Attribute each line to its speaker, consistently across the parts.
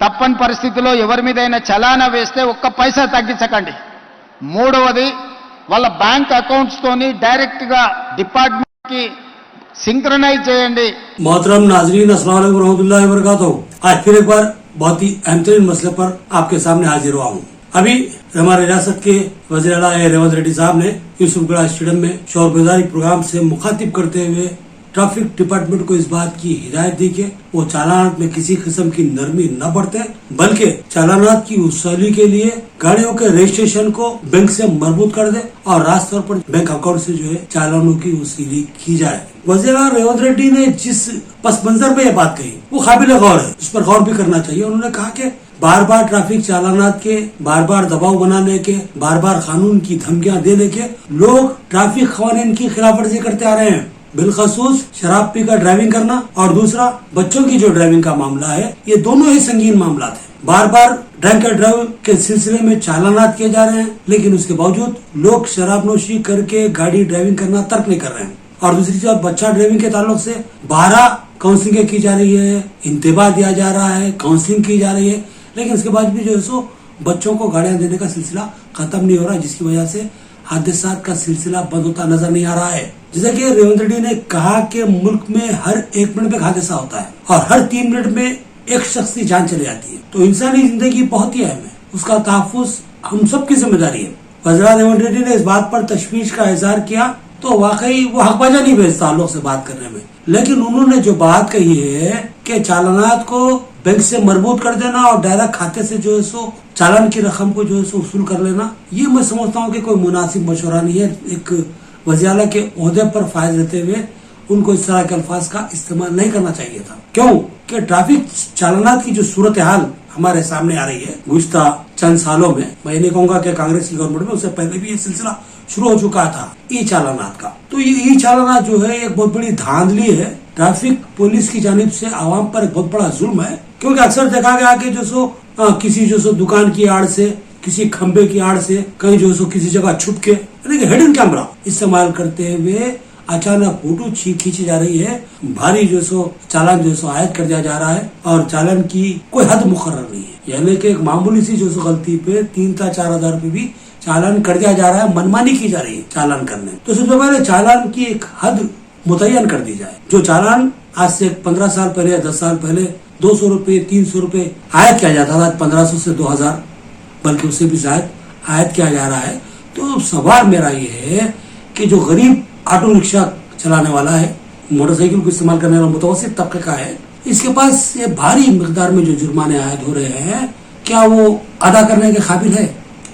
Speaker 1: తప్పని పరిస్థితిలో ఎవరి మీదైనా చలానా వేస్తే ఒక్క పైసా తగ్గించకండి. మూడవది, వాళ్ళ బ్యాంక్ అకౌంట్స్ తోని డైరెక్ట్ గా డిపార్ట్మెంట్ కి सिंक्रनाइज చేయండి.
Speaker 2: मोहतरम नाजरीन, अस्सलाम वालेकुम रहमतुल्लाहि व बरकातहू। आज फिर एक बार बहुत ही अहम तरीन मसले पर आपके सामने हाजिर हुआ हूँ। अभी हमारे रियासत के वज़ीर आला रेवंत रेड्डी साहब ने यूसुफगढ़ स्टेडियम में शोर बेदारी प्रोग्राम से मुखातिब करते हुए ट्रैफिक डिपार्टमेंट को इस बात की हिदायत दी कि वो चालानात में किसी किस्म की नरमी न बरते, बल्कि चालानात की वसूली के लिए गाड़ियों के रजिस्ट्रेशन को बैंक से मजबूत कर दे और रास्त तौर पर बैंक अकाउंट से जो है चालानों की वसूली की जाए। वज़ीर आला रेवंत रेड्डी ने जिस पस मंजर में ये बात कही वो काबिल गौर है, उस पर गौर भी करना चाहिए। उन्होंने कहा कि बार बार ट्रैफिक चालानात के, बार बार दबाव बनाने के, बार बार कानून की धमकियां देने के लोग ट्रैफिक कानून की खिलाफवर्जी करते आ रहे हैं। बिलखसूस शराब पीकर ड्राइविंग करना और दूसरा बच्चों की जो ड्राइविंग का मामला है, ये दोनों ही संगीन मामला थे। बार बार ड्रंक एंड ड्राइव के सिलसिले में चालानात किए जा रहे हैं, लेकिन उसके बावजूद लोग शराबनोशी करके गाड़ी ड्राइविंग करना तर्क नहीं कर रहे हैं। और दूसरी चीज, बच्चा ड्राइविंग के ताल्लुक से 12 काउंसलिंग की जा रही है, इंतबा दिया जा रहा है, काउंसलिंग की जा रही है, लेकिन इसके बाद भी जो है सो बच्चों को गाड़ियां देने का सिलसिला खत्म नहीं हो रहा, जिसकी वजह से हादसात का सिलसिला बंद होता नजर नहीं आ रहा है। जैसा कि रेवंत रेड्डी ने कहा कि मुल्क में हर 1 मिनट में हादसा होता है और हर 3 मिनट में एक शख्स की जान चली जाती है, तो इंसानी जिंदगी बहुत ही अहम है, उसका तहफ्फुज हम सबकी जिम्मेदारी है। वज़ीर रेवंत रेड्डी ने इस बात पर तशवीश का इजहार किया, तो वाकई वो हकबाजा नहीं भेजता ताल्लुक से बात करने में, लेकिन उन्होंने जो बात कही है कि चालानात को बैंक से मजबूत कर देना और डायरेक्ट खाते से जो है सो चालान की रकम को जो है सो वसूल कर लेना, ये मैं समझता हूँ कि कोई मुनासिब मशवरा नहीं है। एक वज़ीर आला के ओहदे पर फायदा लेते हुए उनको इस तरह के अल्फाज का इस्तेमाल नहीं करना चाहिए था। क्यों कि ट्रैफिक चालानात की जो सूरत हाल हमारे सामने आ रही है गुज़िश्ता चंद सालों में, मैं नहीं कहूँगा कि कांग्रेस की गवर्नमेंट में, उससे पहले भी ये सिलसिला शुरू हो चुका था ई चालानात का। तो ये ई चालानात जो है एक बहुत बड़ी धांधली है, ट्रैफिक पुलिस की जानिब से आवाम पर एक बहुत बड़ा जुल्म है। क्योंकि अक्सर देखा गया कि जो सो किसी जो सो दुकान की आड़ से, किसी खंबे की आड़ से, कहीं जो सो किसी जगह छुप के हिडन कैमरा इस्तेमाल करते हुए अचानक फोटो खींची जा रही है, भारी जो सो चालान जो सो आयद कर दिया जा रहा है और चालान की कोई हद मुकर्रर नहीं है। यानी कि एक मामूली सी जो सो गलती पे 3-4 हजार रुपए भी चालान कर दिया जा रहा है, मनमानी की जा रही है चालान करने। तो सबसे पहले चालान की एक हद मुतय्यन कर दी जाए। जो चालान आज से 15 साल पहले, 10 साल पहले 200 रुपए, 300 रुपए आयद किया जाता था, 1500 से 2000 बल्कि उससे भी ज्यादा आयद किया जा रहा है। तो सवाल मेरा ये है कि जो गरीब ऑटो रिक्शा चलाने वाला है, मोटरसाइकिल को इस्तेमाल करने वाला मुतवस्सित तबके का है, इसके पास ये भारी मिकदार में जो जुर्माने आयद हो रहे हैं, क्या वो अदा करने के काबिल है?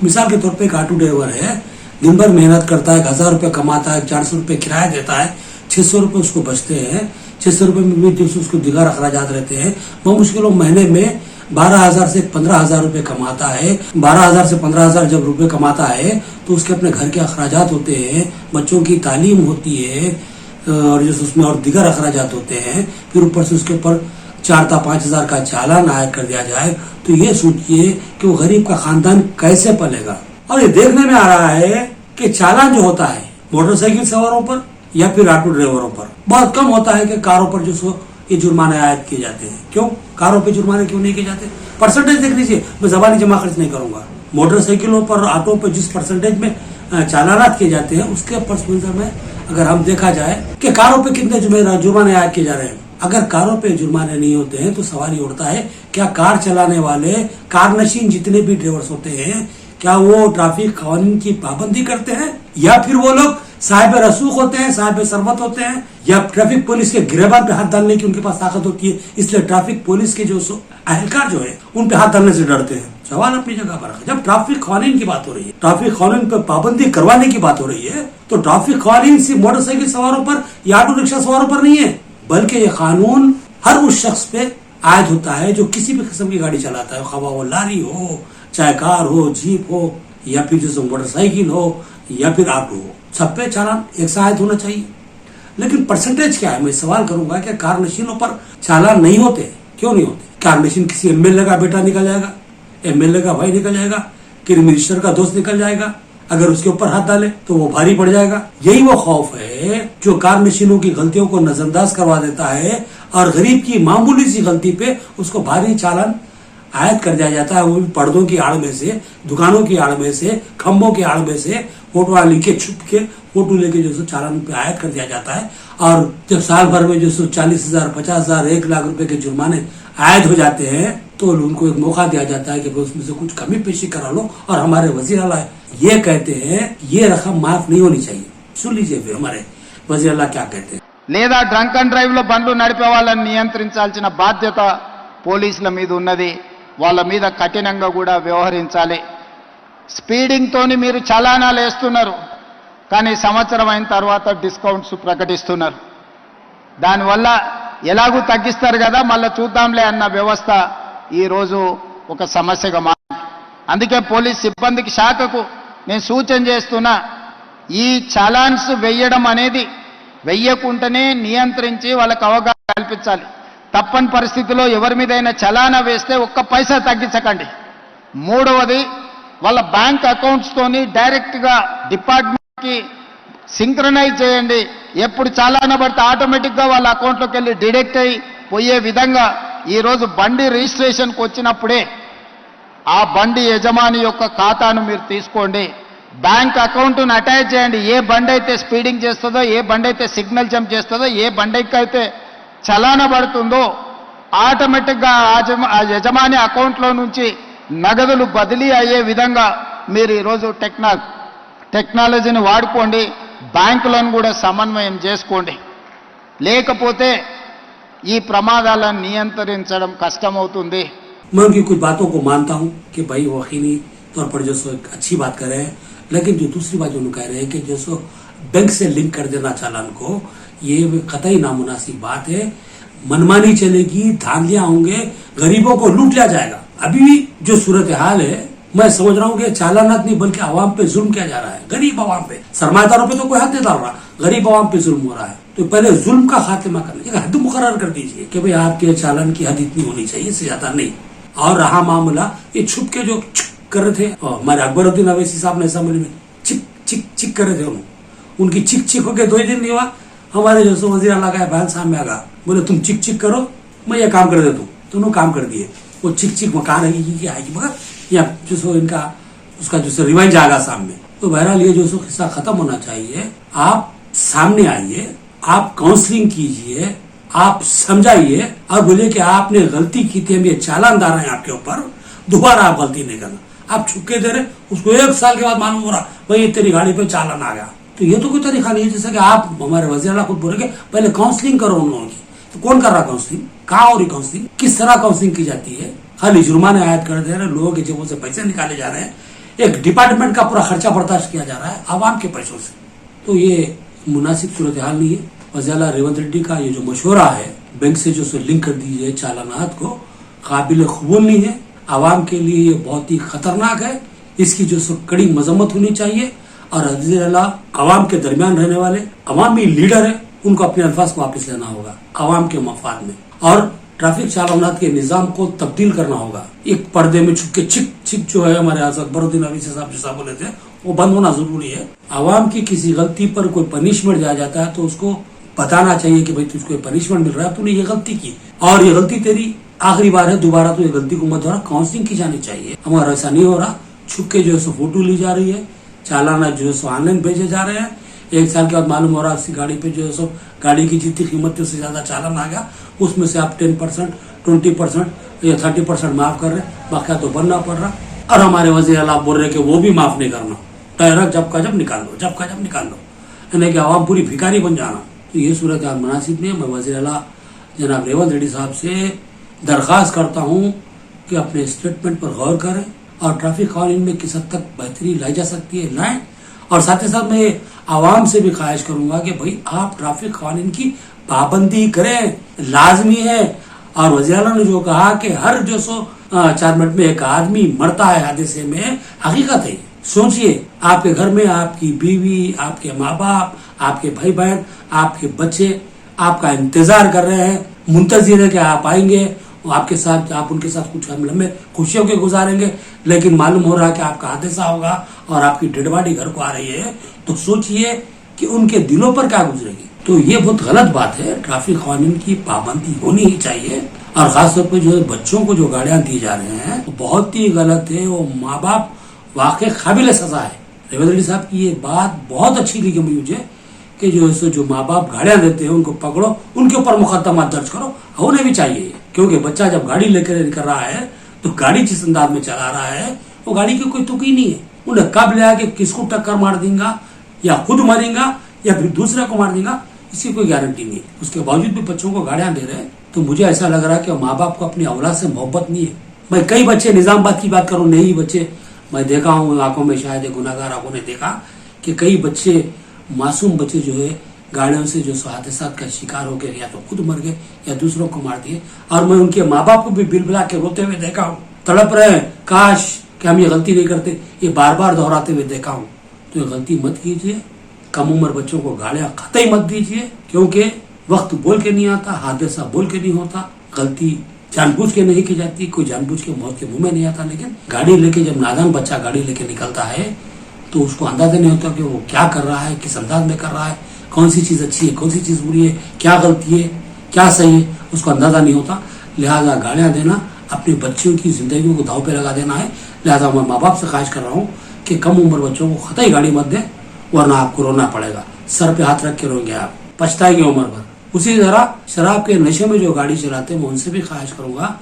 Speaker 2: मिसाल के तौर पे एक ऑटो ड्राइवर है, दिन भर मेहनत करता है, 1000 रुपए कमाता है, 400 रुपए किराया देता है, 600 रुपए उसको बचते हैं, 600 रुपए में भी उसको दिगार अखराजात रहते हैं। वो मुश्किलों महीने में 12,000 से 15,000 रुपए कमाता है। 12,000 से 15,000 जब रुपए कमाता है तो उसके अपने घर के अखराजात होते हैं, बच्चों की तालीम होती है और जैसे उसमें और दिगर अखराजात होते हैं, फिर ऊपर से उसके ऊपर 4-5 का चालान आयद कर दिया जाए, तो ये सोचिए कि वो गरीब का खानदान कैसे पलेगा। और ये देखने में आ रहा है कि चालान जो होता है मोटरसाइकिल सवारों पर या फिर ऑटो ड्राइवरों पर बहुत कम होता है कि कारों पर जो सो ये जुर्माने आयद किए जाते हैं। क्यों कारों पे जुर्माने क्यों नहीं किए जाते? परसेंटेज देख लीजिए, मैं जबानी जमा खर्च नहीं करूंगा। मोटरसाइकिलों पर, ऑटो पर जिस परसेंटेज में चालानात किए जाते हैं, उसके परसेंटेज में अगर हम देखा जाए कि कारों पे कितने जुर्माने आयद किए जा रहे हैं। अगर कारों पे जुर्माने नहीं होते हैं तो सवाल ये उठता है, क्या कार चलाने वाले कार नशीन जितने भी ड्राइवर्स होते हैं, क्या वो ट्रैफिक कानून की पाबंदी करते हैं, या फिर वो लोग साहिब रसूख होते हैं, साहिब सरमत होते हैं, या ट्रैफिक पुलिस के गिरबान पे हाथ डालने की उनके पास ताकत होती है, इसलिए ट्रैफिक पुलिस के जो अहलकार जो है उन पे हाथ डालने से डरते हैं। सवाल अपनी जगह पर है। जब ट्रैफिक कानून की बात हो रही है, ट्रैफिक कानून पर पाबंदी करवाने की बात हो रही है, तो ट्रैफिक कानून सिर्फ मोटरसाइकिल सवारों पर या ऑटो रिक्शा सवारों पर नहीं है, बल्कि ये कानून हर उस शख्स पे आयद होता है जो किसी भी किस्म की गाड़ी चलाता है, खवा वो लारी हो, चाहे कार हो, जीप हो, या फिर जैसे मोटरसाइकिल हो, या फिर ऑटो हो, सब पे चालान एक सा आयद होना चाहिए। लेकिन परसेंटेज क्या है? मैं सवाल करूंगा कि कार नशीनों पर चालान नहीं होते, क्यों नहीं होते? कार नशीन किसी एमएलए का बेटा निकल जाएगा, एमएलए का भाई निकल जाएगा, कि मिनिस्टर का दोस्त निकल जाएगा, अगर उसके ऊपर हाथ डाले तो वो भारी पड़ जाएगा। यही वो खौफ है जो कार नशीनों की गलतियों को नजरअंदाज करवा देता है और गरीब की मामूली सी गलती पे उसको भारी चालान आयत कर दिया जाता है, वो भी पर्दों की आड़ में से, दुकानों की आड़ में से, खंभों की आड़ में से फोटो लिख के छुप के फोटो लेके जो सो चालान पे आयत कर दिया जाता है। और जब साल भर में जो सो 40,000, 50,000, 1 लाख रुपए के जुर्माने आयत हो जाते हैं तो उनको एक मौका दिया जाता है कि उसमें से कुछ कमी पेशी करा लो। और हमारे वजीर आला ये कहते हैं ये रकम माफ नहीं होनी चाहिए। सुन लीजिए फिर हमारे वजीर आला क्या कहते हैं।
Speaker 1: లేదా డ్రంక్ అండ్ డ్రైవ్ లో బండ్లు నడిపే వాళ్ళని నియంత్రించాల్సిన బాధ్యత పోలీసుల మీద ఉన్నది. వాళ్ళ మీద కఠినంగా కూడా వ్యవహరించాలి. స్పీడింగ్ తోని మీరు చలానాలు వేస్తున్నారు, కానీ సంవత్సరం అయిన తర్వాత డిస్కౌంట్స్ ప్రకటిస్తున్నారు. దానివల్ల ఎలాగూ తగ్గిస్తారు కదా, మళ్ళీ చూద్దాంలే అన్న వ్యవస్థ ఈరోజు ఒక సమస్యగా మారింది. అందుకే పోలీస్ సిబ్బందికి శాఖకు నేను సూచన చేస్తున్నా, ఈ చలాన్స్ వెయ్యడం అనేది వెయ్యకుంటేనే నియంత్రించి వాళ్ళకు అవగాహన కల్పించాలి. తప్పని పరిస్థితిలో ఎవరి మీదైనా చలానా వేస్తే ఒక్క పైసా తగ్గించకండి. మూడవది, వాళ్ళ బ్యాంక్ అకౌంట్స్తోని డైరెక్ట్గా డిపార్ట్మెంట్కి సింక్రనైజ్ చేయండి. ఎప్పుడు చలానా పడితే ఆటోమేటిక్గా వాళ్ళ అకౌంట్లోకి వెళ్ళి డిడక్ట్ అయి పోయే విధంగా ఈరోజు బండి రిజిస్ట్రేషన్కి వచ్చినప్పుడే ఆ బండి యజమాని యొక్క ఖాతాను మీరు తీసుకోండి. బ్యాంక్ అకౌంట్ను అటాచ్ చేయండి. ఏ బండి అయితే స్పీడింగ్ చేస్తుందో, ఏ బండి అయితే సిగ్నల్ జంప్ చేస్తుందో, ఏ బండికి అయితే చలానా పడుతుందో ఆటోమేటిక్గా ఆ యజమాని అకౌంట్లో నుంచి నగదులు బదిలీ అయ్యే విధంగా మీరు ఈరోజు టెక్నాలజీని వాడుకోండి. బ్యాంకులను కూడా సమన్వయం చేసుకోండి. లేకపోతే ఈ ప్రమాదాలను నియంత్రించడం కష్టమవుతుంది.
Speaker 2: मैं उनकी कुछ बातों को मानता हूं कि भाई वकीली तौर पर जो सो एक अच्छी बात कर रहे हैं, लेकिन जो दूसरी बात जो कह रहे हैं कि जो सो बैंक से लिंक कर देना चालान को, ये कतई नामुनासिब बात है. मनमानी चलेगी, धांधलियां होंगे, गरीबों को लूट लिया जाएगा. अभी भी जो सूरत हाल है मैं समझ रहा हूँ कि चालानात नहीं बल्कि आवाम पे जुल्म किया जा रहा है. गरीब आवाम पे, सरमायादारों पे तो कोई हद नहीं डाल रहा, गरीब आवाम पे जुल्म हो रहा है. तो पहले जुल्म का खात्मा करना, एक हद मुकर्रर कर दीजिए कि भाई आपके चालान की हद इतनी होनी चाहिए, इससे ज्यादा नहीं. और रहा मामला ये छुप के जो कर रहे थे, हमारे अकबरुद्दीन अवैसी साहब ने असेंबली में चिक चिक चिक कर रहे थे, उनकी चिक चिक होके 2 दिन नहीं हुआ, हमारे जो सो वजीर आला का बयान सामने आ गया, बोले तुम चिक चिक करो, मैं ये काम कर देता हूँ. दोनों काम कर दिए. वो चिक चिक मकान है आएगी मगर या जो सो इनका उसका जो सो रिवाइंज आएगा सामने. तो बहरहाल ये जो सो किस्सा खत्म होना चाहिए. आप सामने आइए, आप काउंसलिंग कीजिए, आप समझाइए और बोलिए कि आपने गलती की थी, हम ये चालान डाल रहे हैं आपके ऊपर, दोबारा आप गलती नहीं करना. आप छुपके दे रहे, उसको 1 साल के बाद मालूम हो रहा भाई तेरी गाड़ी पे चालान आ गया. तो ये तो कोई तरीका नहीं है. जैसे कि आप हमारे वज़ीर खुद बोलेंगे पहले काउंसलिंग करो उन लोगों की. तो कौन कर रहा काउंसलिंग, कहाँ हो रही काउंसलिंग, किस तरह काउंसलिंग की जाती है? खाली जुर्माने आयत कर दे रहे, लोगों की जेबों से पैसे निकाले जा रहे हैं, एक डिपार्टमेंट का पूरा खर्चा बर्दाश्त किया जा रहा है आवाम के पैसों से. तो ये मुनासिब सूरत हाल नहीं है. वज़ीर आला रेवंत रेड्डी का ये जो मशवरा है बैंक से जो लिंक कर दीजिए चालानात को, काबिल कबूल नहीं है. आवाम के लिए ये बहुत ही खतरनाक है. इसकी जो कड़ी मजम्मत होनी चाहिए. और वज़ीर आला आवाम के दरमियान रहने वाले अवामी लीडर है, उनको अपने अल्फाज को वापस लेना होगा आवाम के मफाद में. और ट्रैफिक चालानात के निजाम को तब्दील करना होगा. एक पर्दे में छुप के चिक चिक जो है हमारे अकबरुद्दीन अवैसी साहब जो साहब बोले थे, वो बंद होना जरूरी है. आवाम की किसी गलती पर कोई पनिशमेंट दिया जाता है तो उसको बताना चाहिए कि भाई तुझको पनिशमेंट मिल रहा है, तूने ये गलती की और ये गलती तेरी आखिरी बार है, दोबारा तो ये गलती को मत दोहरा. काउंसलिंग की जानी चाहिए. हमारा ऐसा नहीं हो रहा. छुप के जो है फोटो ली जा रही है, चालाना जो है ऑनलाइन भेजे जा रहे हैं. 1 साल के बाद मालूम हो रहा है गाड़ी पे जो है गाड़ी की जितनी कीमत थी उससे ज्यादा चालान आ गया. उसमें से आप 10%, 20% या 30% माफ कर रहे, बाकी तो बनना पड़ रहा. और हमारे वज़ीर आला बोल रहे कि वो भी माफ नहीं करना, टायरक जब का जब निकाल लो, जब का जब निकाल लो, यानी कि आवाम पूरी भिखारी बन जाना. तो ये सूरत हाल मुनासिब नहीं है. मैं वज़ीर आला जनाब रेवंत रेड्डी साहब से दरख्वास्त करता हूँ कि अपने स्टेटमेंट पर गौर करें और ट्रैफिक कानून में किस हद तक बेहतरी लाई जा सकती है लाएं. और साथ ही साथ मैं आवाम से भी ख्वाहिश करूंगा कि भाई आप ट्रैफिक कानून की पाबंदी करें, लाजमी है. और वज़ीर आला ने जो कहा कि हर जो 4 मिनट में एक आदमी मरता है हादसे में, हकीकत है. सोचिए आपके घर में आपकी बीवी, आपके माँ बाप, आपके भाई बहन, आपके बच्चे आपका इंतजार कर रहे हैं, मुंतजिर है कि आप आएंगे, आपके साथ आप उनके साथ कुछ लम्बे खुशियों के गुजारेंगे. लेकिन मालूम हो रहा है कि आपका हादसा होगा और आपकी डेड बॉडी घर को आ रही है. तो सोचिए कि उनके दिलों पर क्या गुजरेगी. तो ये बहुत गलत बात है. ट्रैफिक कानून की पाबंदी होनी ही चाहिए اور خاص طور پہ جو بچوں کو جو گاڑیاں دی جا رہے ہیں وہ بہت ہی غلط ہے. وہ ماں باپ واقع قابل سزا ہے. ریونت ریڈی صاحب کی یہ بات بہت اچھی لگی مجھے کہ جو ماں باپ گاڑیاں دیتے ہیں ان کو پکڑو, ان کے اوپر مقدمات درج کرو. انہیں بھی چاہیے, کیونکہ بچہ جب گاڑی لے کر نکل رہا ہے تو گاڑی جس انداز میں چلا رہا ہے وہ گاڑی کی کوئی تکی نہیں ہے. انہیں کب لیا کہ کس کو ٹکر مار دیں گا, یا خود مریں گا یا پھر دوسرے کو مار دیں گا, اس کی کوئی گارنٹی نہیں ہے. اس کے باوجود بھی بچوں کو گاڑیاں دے رہے ہیں تو مجھے ایسا لگ رہا ہے کہ ماں باپ کو اپنی اولاد سے محبت نہیں ہے. میں کئی بچے نظام آباد کی بات کروں, نہیں بچے میں دیکھا ہوں آنکھوں میں, شاید گناہگار آنکھوں نے دیکھا کہ کئی بچے, معصوم بچے جو ہے گاڑیوں سے جو حادثات کا شکار ہو گئے, یا تو خود مر گئے یا دوسروں کو مار دیے. اور میں ان کے ماں باپ کو بھی بل بلا کے روتے ہوئے دیکھا ہوں, تڑپ رہے ہیں کاش کہ ہم یہ غلطی نہیں کرتے. یہ بار بار دہراتے ہوئے دیکھا ہوں. تو یہ غلطی مت کیجیے, کم عمر بچوں کو گاڑیاں قطعی مت دیجیے, کیونکہ وقت بول کے نہیں آتا, حادثہ بول کے نہیں ہوتا, غلطی جان بوجھ کے نہیں کی جاتی, کوئی جان بوجھ کے موت کے منہ میں نہیں آتا. لیکن گاڑی لے کے جب نادان بچہ گاڑی لے کے نکلتا ہے تو اس کو اندازہ نہیں ہوتا کہ وہ کیا کر رہا ہے, کس انداز میں کر رہا ہے, کون سی چیز اچھی ہے, کون سی چیز بری ہے, کیا غلطی ہے, کیا صحیح ہے, اس کو اندازہ نہیں ہوتا. لہٰذا گاڑیاں دینا اپنے بچوں کی زندگیوں کو داؤ پہ لگا دینا ہے. لہٰذا میں ماں باپ سے خواہش کر رہا ہوں کہ کم عمر بچوں کو قطعی گاڑی مت دیں, ورنہ آپ کو رونا پڑے گا, سر پہ ہاتھ رکھ کے روئیں گے, آپ پچھتائیں گے عمر بھر. اسی طرح شراب کے نشے میں جو گاڑی چلاتے ہیں میں ان سے بھی خواہش کروں گا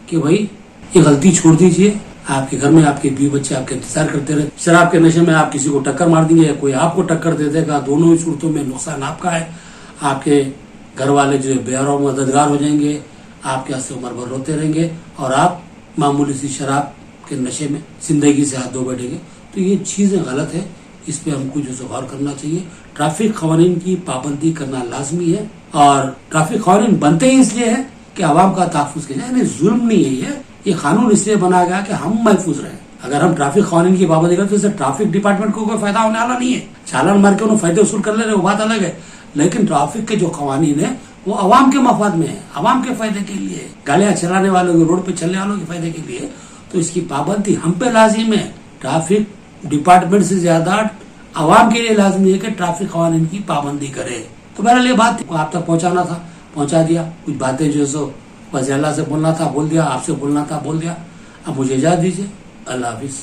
Speaker 2: کہ بھائی یہ غلطی چھوڑ دیجیے. آپ کے گھر میں آپ کے بیوی بچے آپ کے انتظار کرتے رہے, شراب کے نشے میں آپ کسی کو ٹکر مار دیں گے یا کوئی آپ کو ٹکر دے دے گا, دونوں ہی صورتوں میں نقصان آپ کا ہے. آپ کے گھر والے جو بے اور مددگار ہو جائیں گے, آپ کے ہاتھ سے عمر بھر روتے رہیں گے, اور آپ معمولی سی شراب کے نشے میں زندگی سے ہاتھ دھو بیٹھیں گے. تو یہ چیزیں غلط ہے, اس پہ ہم کو جو غور کرنا چاہیے. ٹریفک قوانین کی پابندی کرنا لازمی ہے, اور ٹریفک قوانین بنتے ہی اس لیے ہے کہ عوام کا تحفظ کیا جائے. یعنی ظلم نہیں ہے یہ قانون اس لیے بنایا گیا کہ ہم محفوظ رہیں. اگر ہم ٹریفک قوانین کی پابندی کریں تو اس سے ٹریفک ڈپارٹمنٹ کو کوئی فائدہ ہونے والا نہیں ہے. چالان مار کے انہوں فائدے وصول کر لے رہے, وہ بات الگ ہے. لیکن ٹریفک کے جو قوانین ہیں وہ عوام کے مفاد میں ہے, عوام کے فائدے کے لیے, گاڑیاں چلانے والوں کے, روڈ پہ چلنے والوں کے فائدے کے لیے. تو اس کی پابندی ہم پہ لازم ہے. ٹریفک ڈپارٹمنٹ سے زیادہ عوام کے لیے لازمی ہے کہ ٹریفک قوانین کی پابندی کرے. تو بہرحال یہ بات آپ تک پہنچانا تھا, پہنچا دیا. کچھ باتیں جو سو وزیر اللہ سے بولنا تھا بول دیا, آپ سے بولنا تھا بول دیا. اب مجھے اجازت دیجیے. اللہ حافظ.